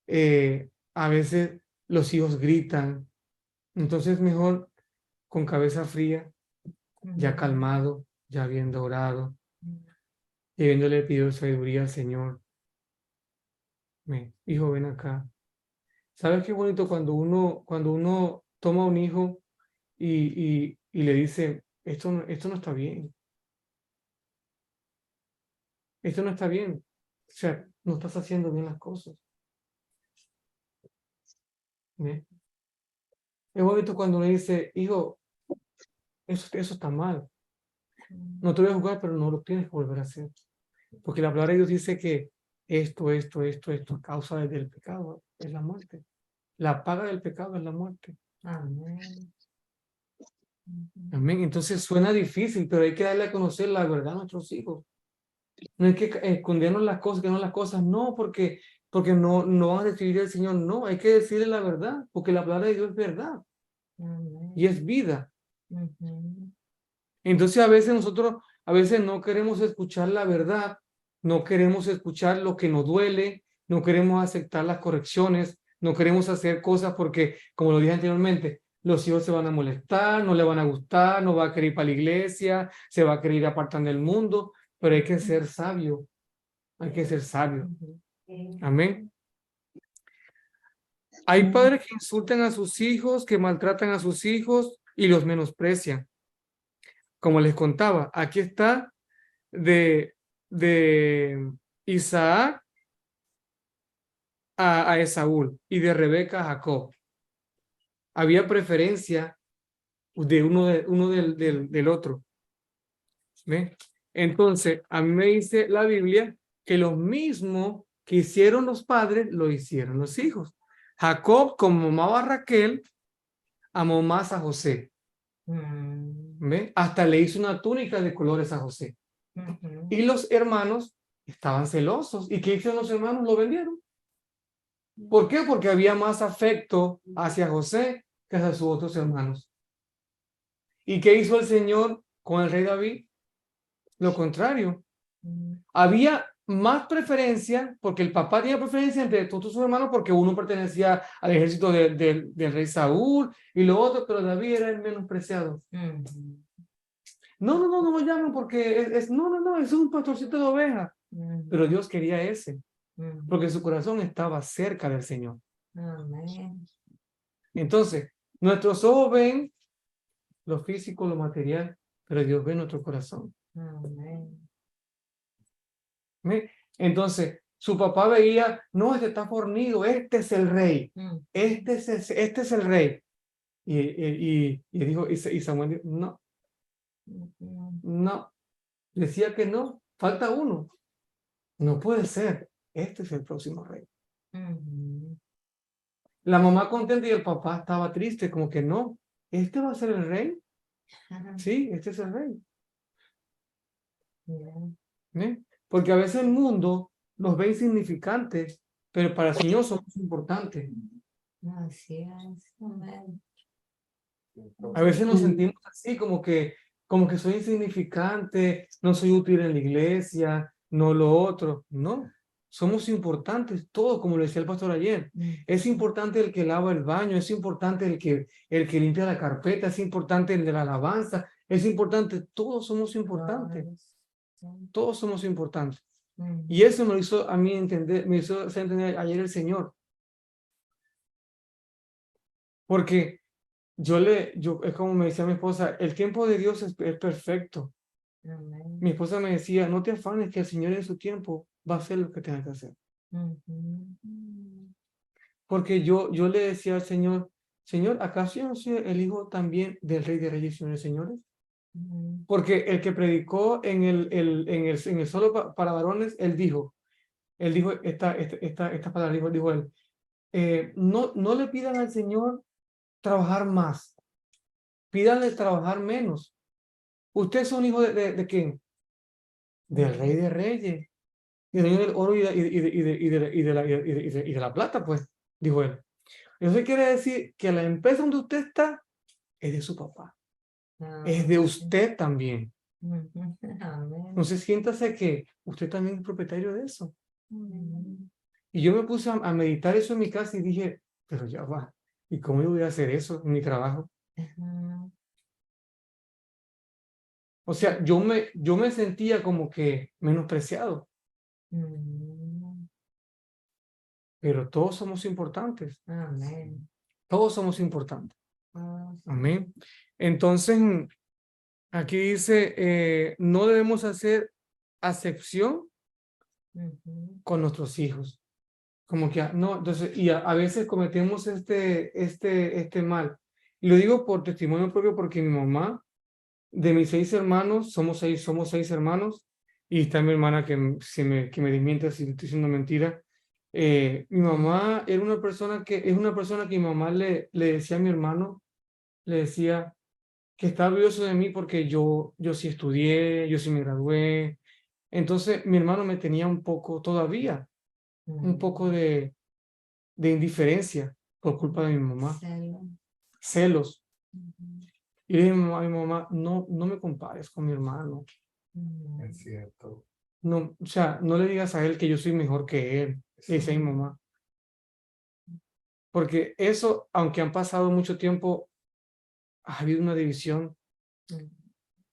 A veces los hijos gritan, entonces mejor con cabeza fría, ya calmado, ya habiendo orado, y habiéndole pedido sabiduría al Señor. Hijo, ven acá. ¿Sabes qué bonito cuando uno toma a un hijo y le dice, esto no está bien? Esto no está bien. O sea, no estás haciendo bien las cosas. ¿Ve? Es bonito cuando uno dice, hijo, eso está mal. No te voy a juzgar, pero no lo tienes que volver a hacer. Porque la palabra de Dios dice que esto, a causa del pecado es la muerte. La paga del pecado es la muerte. Amén. Amén. Entonces suena difícil, pero hay que darle a conocer la verdad a nuestros hijos. No hay que escondernos las cosas, que no las cosas, no, porque no van a decidir el Señor, no, hay que decirle la verdad, porque la palabra de Dios es verdad y es vida. Entonces a veces no queremos escuchar la verdad, no queremos escuchar lo que nos duele, no queremos aceptar las correcciones, no queremos hacer cosas porque, como lo dije anteriormente, los hijos se van a molestar, no le van a gustar, no va a querer ir para la iglesia, se va a querer ir apartando del mundo, pero hay que ser sabio, hay que ser sabio. Amén. Hay padres que insultan a sus hijos, que maltratan a sus hijos y los menosprecian. Como les contaba, aquí está de Isaac a Esaú y de Rebeca a Jacob. Había preferencia de uno del otro. ¿Ve? Entonces, a mí me dice la Biblia que lo mismo que hicieron los padres, lo hicieron los hijos. Jacob, como amaba a Raquel, amó más a José. ¿Ve? Hasta le hizo una túnica de colores a José. Y los hermanos estaban celosos. ¿Y qué hicieron los hermanos? Lo vendieron. ¿Por qué? Porque había más afecto hacia José que hacia sus otros hermanos. ¿Y qué hizo el Señor con el rey David? Lo contrario. Había más preferencia, porque el papá tenía preferencia entre todos sus hermanos, porque uno pertenecía al ejército del rey Saúl y lo otro, pero David era el menospreciado. No lo llaman porque no, es un pastorcito de ovejas. Pero Dios quería ese, porque su corazón estaba cerca del Señor. Amén. Entonces, nuestros ojos ven lo físico, lo material, pero Dios ve nuestro corazón. Amén. ¿Ve? Entonces, su papá veía, no, este está fornido, este es el rey, este es el rey. Y dijo, y Samuel dijo, no, no. Decía que no, falta uno. No puede ser. Este es el próximo rey. La mamá contenta y el papá estaba triste, como que no, ¿este va a ser el rey? Sí, este es el rey. ¿Ven? Porque a veces el mundo nos ve insignificantes, pero para el Señor somos importantes. Así es. Amén. A veces nos sentimos así, como que soy insignificante, no soy útil en la iglesia, no lo otro. No, somos importantes, todo, como le decía el pastor ayer. Es importante el que lava el baño, es importante el que limpia la carpeta, es importante el de la alabanza, es importante, todos somos importantes, todos somos importantes. Y eso me lo hizo a mí entender, me hizo hacer entender ayer el Señor. Porque es como me decía mi esposa, el tiempo de Dios es perfecto. Amén. Mi esposa me decía, no te afanes que el Señor en su tiempo va a hacer lo que tenga que hacer. Porque yo le decía al Señor, Señor, ¿acaso yo no soy el hijo también del Rey de Reyes y Señor de Señores? Porque el que predicó en el solo para varones, él dijo esta palabra, dijo él, no le pidan al Señor trabajar más, pídanle trabajar menos. Ustedes son hijos de quién? Del Rey de Reyes, y del Señor del oro y de la plata, pues, dijo él. Eso quiere decir que la empresa donde usted está es de su papá, es de usted también. Amén. Entonces siéntase que usted también es propietario de eso. Y yo me puse a meditar eso en mi casa y dije, pero ya va, ¿y cómo yo voy a hacer eso en mi trabajo? O sea, yo me sentía como que menospreciado, pero todos somos importantes. Amén. Todos somos importantes. Amén. Entonces, aquí dice, no debemos hacer acepción con nuestros hijos. Como que, no, entonces, y a veces cometemos este mal. Y lo digo por testimonio propio porque mi mamá, de mis 6 hermanos, somos seis hermanos, y está mi hermana que me desmiente si estoy diciendo mentira. Mi mamá era una persona es una persona que mi mamá le decía a mi hermano, le decía que estaba orgulloso de mí porque yo sí estudié, yo sí me gradué. Entonces mi hermano me tenía un poco todavía, un poco de indiferencia por culpa de mi mamá, celos. Y le dije a mi mamá, no me compares con mi hermano. Es cierto. No, o sea, no le digas a él que yo soy mejor que él, le decía a mi mamá. Porque eso, aunque han pasado mucho tiempo, ha habido una división.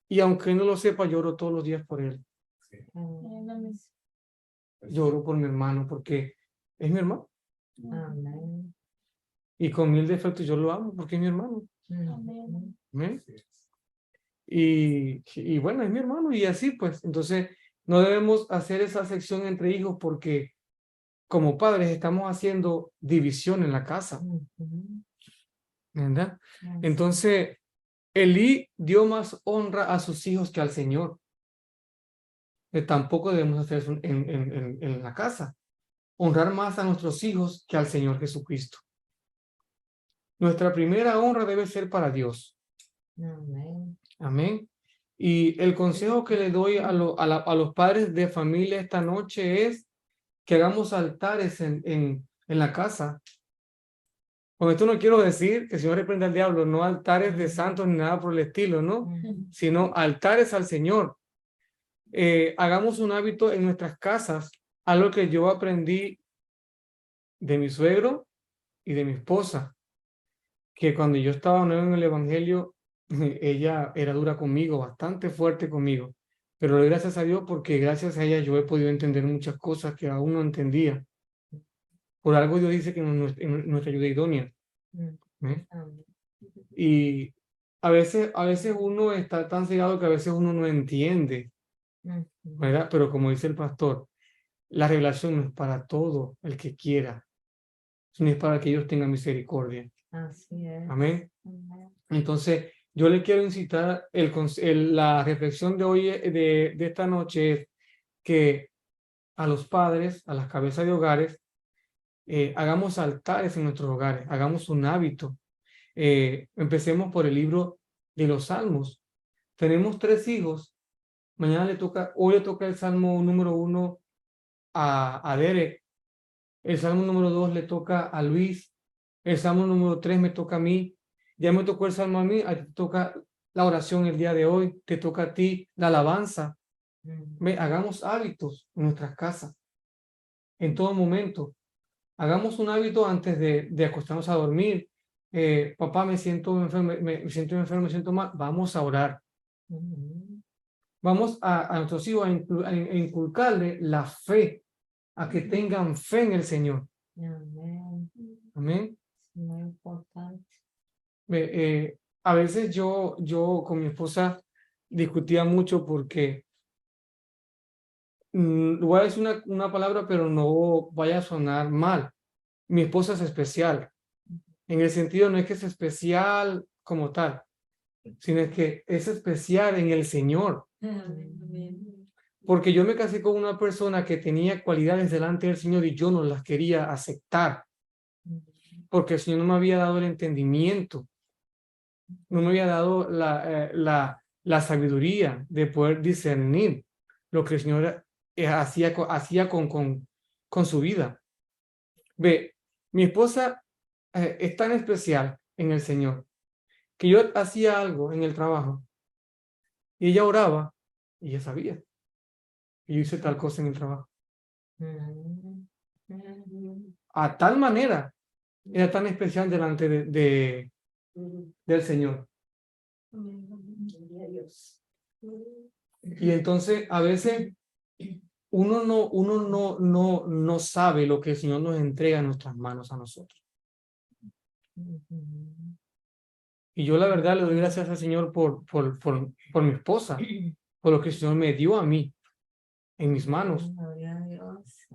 Y aunque no lo sepa, lloro todos los días por él. Sí. Lloro por mi hermano porque es mi hermano. Amén. Y con 1000 defectos yo lo amo porque es mi hermano. Amén. ¿Amén? Y bueno, es mi hermano y así pues. Entonces, no debemos hacer esa sección entre hijos porque como padres estamos haciendo división en la casa. ¿Verdad? Entonces, Elí dio más honra a sus hijos que al Señor. Tampoco debemos hacer eso en la casa. Honrar más a nuestros hijos que al Señor Jesucristo. Nuestra primera honra debe ser para Dios. Amén. Amén. Y el consejo que le doy a los padres de familia esta noche es que hagamos altares en la casa. Con esto no quiero decir que el Señor reprenda al diablo, no altares de santos ni nada por el estilo, ¿no? Sino altares al Señor. Hagamos un hábito en nuestras casas, algo que yo aprendí de mi suegro y de mi esposa, que cuando yo estaba nuevo en el Evangelio, ella era dura conmigo, bastante fuerte conmigo, pero le doy gracias a Dios porque gracias a ella yo he podido entender muchas cosas que aún no entendía. Por algo Dios dice que en nuestra ayuda idónea. Y a veces uno está tan cegado que a veces uno no entiende, ¿verdad? Pero como dice el pastor, la revelación no es para todo el que quiera, sino es para que ellos tengan misericordia. Así es. Amén. Amén. Entonces, yo le quiero incitar, la reflexión de hoy, de esta noche, es que a los padres, a las cabezas de hogares, hagamos altares en nuestros hogares, hagamos un hábito. Empecemos por el libro de los Salmos. Tenemos 3 hijos. Hoy le toca el Salmo número 1 a Derek. El Salmo número 2 le toca a Luis. El Salmo número 3 me toca a mí. Ya me tocó el Salmo a mí, a ti te toca la oración el día de hoy, te toca a ti la alabanza. Hagamos hábitos en nuestras casas, en todo momento. Hagamos un hábito antes de acostarnos a dormir. Papá, me siento enfermo, me siento mal. Vamos a orar. Vamos a nuestros hijos a inculcarle la fe, a que tengan fe en el Señor. Amén. Amén. Muy importante. A veces yo con mi esposa discutía mucho porque voy a decir una palabra, pero no vaya a sonar mal. Mi esposa es especial. En el sentido, no es que es especial como tal, sino es que es especial en el Señor. Porque yo me casé con una persona que tenía cualidades delante del Señor y yo no las quería aceptar. Porque el Señor no me había dado el entendimiento, no me había dado la sabiduría de poder discernir lo que el Señor hacía con su vida. Ve, mi esposa es tan especial en el Señor que yo hacía algo en el trabajo y ella oraba y ella sabía. Y yo hice tal cosa en el trabajo. A tal manera, era tan especial delante del Señor. Y entonces, a veces, uno no sabe lo que el Señor nos entrega en nuestras manos a nosotros. Y yo la verdad le doy gracias al Señor por mi esposa, por lo que el Señor me dio a mí, en mis manos. Gloria a Dios.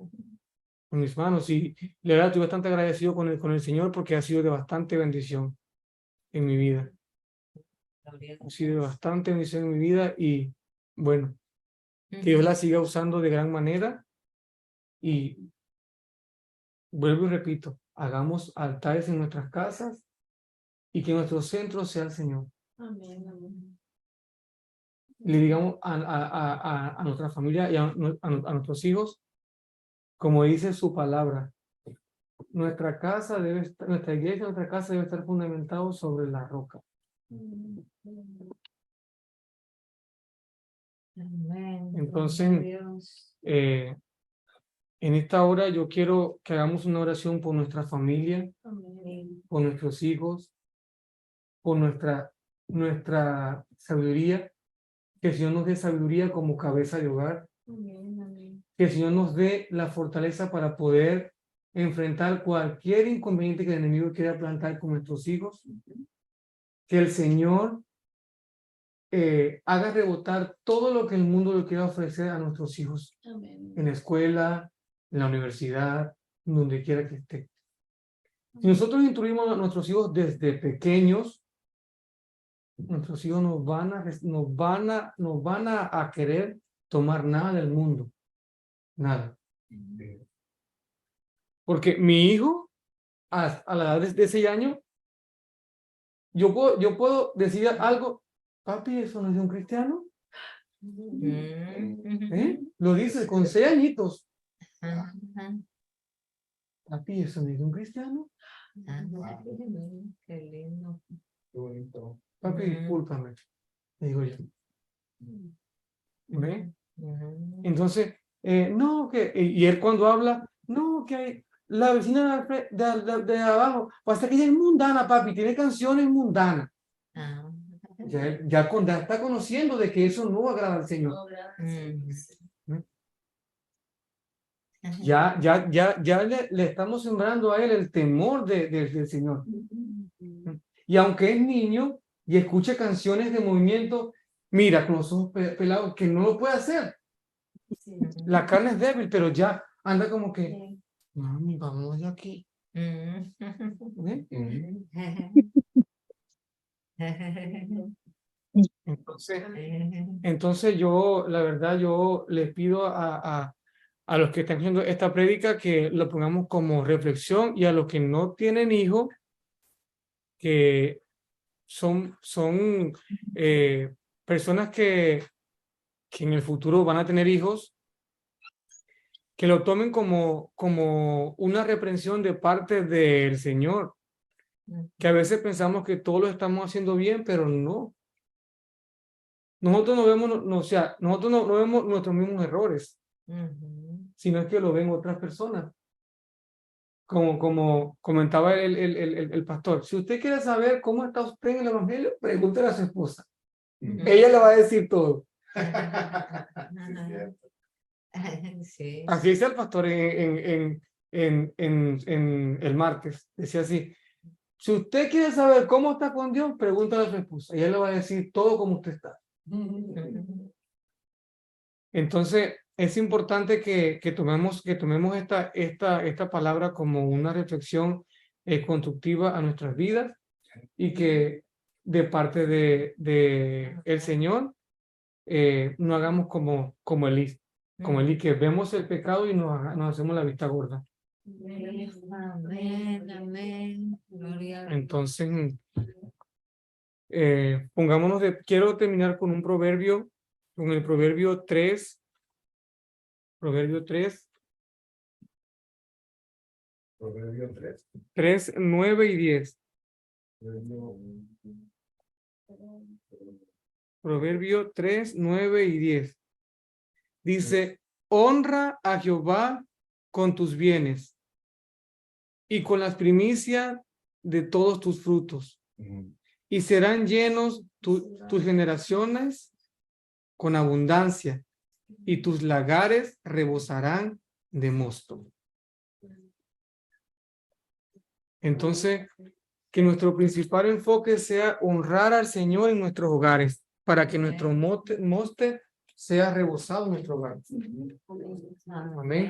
En mis manos. Y la verdad estoy bastante agradecido con el Señor porque ha sido de bastante bendición en mi vida. Gloria a Ha sido de Dios. bastante bendición en mi vida y bueno, que Dios la siga usando de gran manera. Y vuelvo y repito, hagamos altares en nuestras casas y que nuestro centro sea el Señor. Amén, amén. Le digamos a nuestra familia y a nuestros hijos, como dice su palabra, nuestra iglesia, nuestra casa debe estar fundamentado sobre la roca. Amén. Entonces, Gloria a Dios. en esta hora yo quiero que hagamos una oración por nuestra familia, Amén. por nuestros hijos, por nuestra sabiduría, que el Señor nos dé sabiduría como cabeza de hogar, Amén, amén. que el Señor nos dé la fortaleza para poder enfrentar cualquier inconveniente que el enemigo quiera plantar con nuestros hijos, que el Señor haga rebotar todo lo que el mundo le quiera ofrecer a nuestros hijos, Amén. en la escuela, en la universidad, donde quiera que esté. Si nosotros instruimos a nuestros hijos desde pequeños, nuestros hijos nos van a querer tomar nada del mundo, nada. Porque mi hijo, a la edad de 6 años, yo puedo decir algo, papi, ¿eso no es de un cristiano? Lo dice con 6 añitos. Papi, ¿eso no es de un cristiano? Qué lindo. Qué bonito. Papi, discúlpame, le digo yo. ¿Ve? Entonces, no, y él cuando habla, no, que la vecina de abajo, pasa que ella es mundana, papi, tiene canciones mundanas. Ya está conociendo de que eso no agrada al Señor. Ya le estamos sembrando a él el temor del Señor. Y aunque es niño y escucha canciones de movimiento, mira con los ojos pelados que no lo puede hacer. La carne es débil, pero ya anda como que, mami, vamos de aquí. Mm. ¿eh? Entonces, entonces yo, la verdad, yo les pido a los que están haciendo esta prédica que lo pongamos como reflexión, y a los que no tienen hijos, que son personas que en el futuro van a tener hijos, que lo tomen como una reprensión de parte del Señor, que a veces pensamos que todo lo estamos haciendo bien, pero no. Nosotros no vemos, o sea, nosotros no vemos nuestros mismos errores, sino es que lo ven otras personas. Como comentaba el pastor, si usted quiere saber cómo está usted en el Evangelio, pregúntele a su esposa. Ella le va a decir todo. Sí. Así dice el pastor en el martes. Decía así: si usted quiere saber cómo está con Dios, pregúntale a su esposa. Ella le va a decir todo como usted está. Entonces, es importante que tomemos esta palabra como una reflexión constructiva a nuestras vidas, y que de parte de el Señor no hagamos como Elí, que vemos el pecado y nos hacemos la vista gorda. Amén, amén. Gloria a Dios. Entonces, quiero terminar con un proverbio, con el proverbio 3, 9 y 10. Proverbio 3, 9 y 10. Dice: honra a Jehová con tus bienes y con las primicias de todos tus frutos, y serán llenos tus generaciones con abundancia, y tus lagares rebosarán de mosto. Entonces, que nuestro principal enfoque sea honrar al Señor en nuestros hogares, para que nuestro moste sea rebosado en nuestro hogar. Amén.